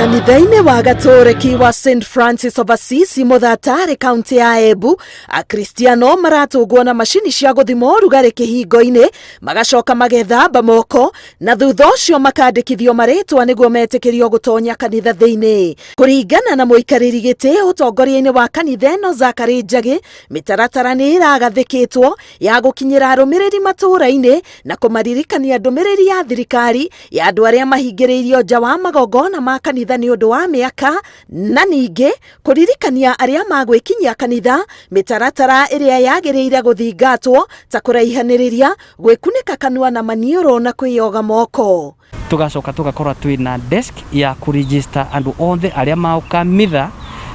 Kanitha-ini wa gatoreki wa St. Francis of Assisi Muthatari kaunti ya Embu, akristiano maratungwo na mashini cia guthimo rugari kihingo-ini magacoka magethamba moko na thutha ucio makandikithio maritwa niguo metikirio gutonya kanitha thiini. Kuringana na muikariri giti utongoria-ini wa kanitha ino Zakari Njagi, mitaratara ni iragathikitwo ya gukinyira arumiriri matura-ini na kumaririkania ndumiriri ya thirikari ya andu aria mahingiriirio nja wa magongona ma kanitha ni undu wa miaka, na ningi kuririkania aria magwikinyia kanitha mitaratara iria yagiriire guthingatwo ta kuraihaniriria, gwikunika kanua na manioro na kwiyoga moko. Tugacoka tugakorwa twina desk ya kuregister andu othe aria maukamitha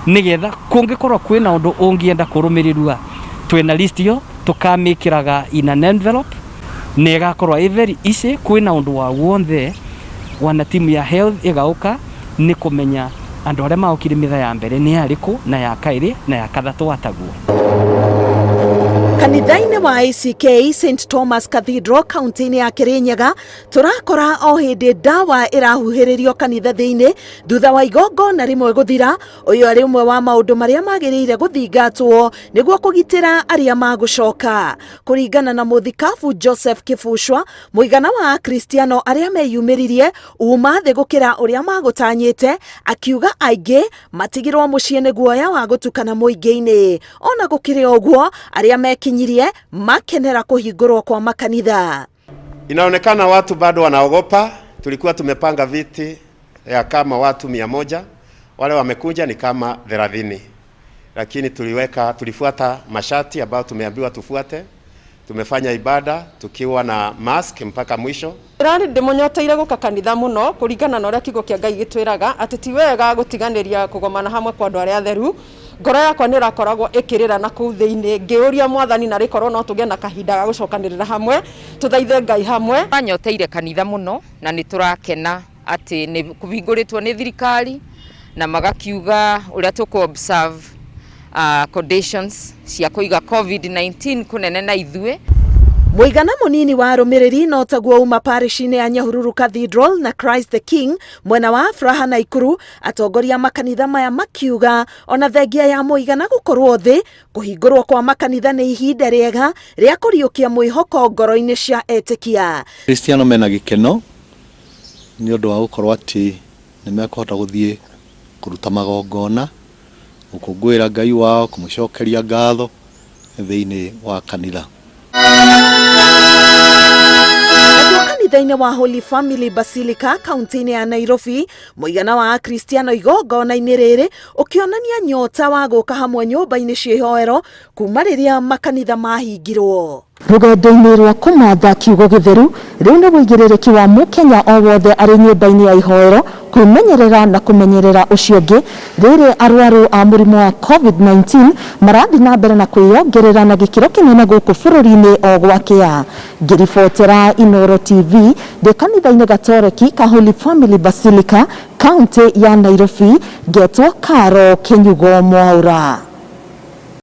nigetha kungikorwa kwina undu ungienda kurumirirwa twina list yo tukamikiraga in an envelope ne gakorwa very easy. Kwina undu wa wothe wana timu ya health igauka ni kumenya andu aria maukire mitha ya mbere ni ariku na ya kairi na ya kathatu atagwo. Kanitha-ini wa ETIKIA St. Thomas Cathedral kaunti-ini ya Kirinyaga turakora o hindi dawa irahuhiririo kanitha thiini thutha wa igongona rimwe guthira. Uyu ari umwe wa maundu maria magiriire guthingatwo niguo kugitira aria magucoka. Kuringana na muthikabu Joseph Kifushwa, muigana wa akristiano aria meyumiririe uma thi gukira uria magutanyite, akiuga aingi matigirwo mucii ni guoya wa gutukana muingi-ini. Ona gukire uguo aria mekinyirie makenera kuhingurwo kwa makanitha. Inaonekana watu bado wanaogopa. Tulikuwa tumepanga viti ya kama watu 100, wale wamekuja ni kama 30, lakini tulifuata mashati ambayo tumeambiwa tufuate. Tumefanya ibada tukiwa na mask mpaka mwisho. Rani ndimonyoteire guka kanitha muno kuringana na uria kigo kia Ngai gitwiraga ati ti wega gutiganiria kugomana hamwe kwa andu aria atheru. Ngoro yakwa ni rakoragwo ikirira na kuu thiini ngiuria mwathani na rikorwo no tuge na kahinda ga gucokanirira hamwe tuthaithe Ngai hamwe. Anyoteire kanitha muno na ni turakena ati ni kuvinguritwo ni thirikari na magakiuga uria tuku observe conditions cia kuiga COVID-19 kunene na ithue. Muigana munini wa arumiriri no taguo uma parish-ini ya Nyahururu Cathedral na Christ the King mwena wa Afraha na Ikuru, atongoria makanitha maya makiuga ona thengia ya muigana gukorwo thi, kuhingurwo kwa makanitha ni ihinda riega ria kuriukia mwihoko ngoro-ini cia etikia. Kristiano mena gikeno ni undu wa gukorwo ati ni mekuhota guthie kuruta magongona, gukungwira Ngai wao, kumucokeria ngatho thiini wa kanitha. Kanitha-ini wa Holy Family Basilica kaunti-ini ya Nairobi, muigana wa akristiano igongona-ini riri ukionania nyota wa guka hamwe nyumba-ini cia ihoero kuma riria makanitha mahingirwo. Rugendo-ini rwa kumatha kiugo githeru riu ni wigiriki wa mukenya o wothe ari nyumba-ini ya ihoero kumenyerera na kumenyerera ucio ungi riri arwaru a murimu wa COVID-19 marathi na mbere na kwiyongerera na gikiro kinene guku bururi-ini o gwakia. Ngiribotera Inoro TV de kanitha-ini gatoreki ka Holy Family Basilica kaunti ya Nairobi, getwo Karo Kenyugo Mwaura.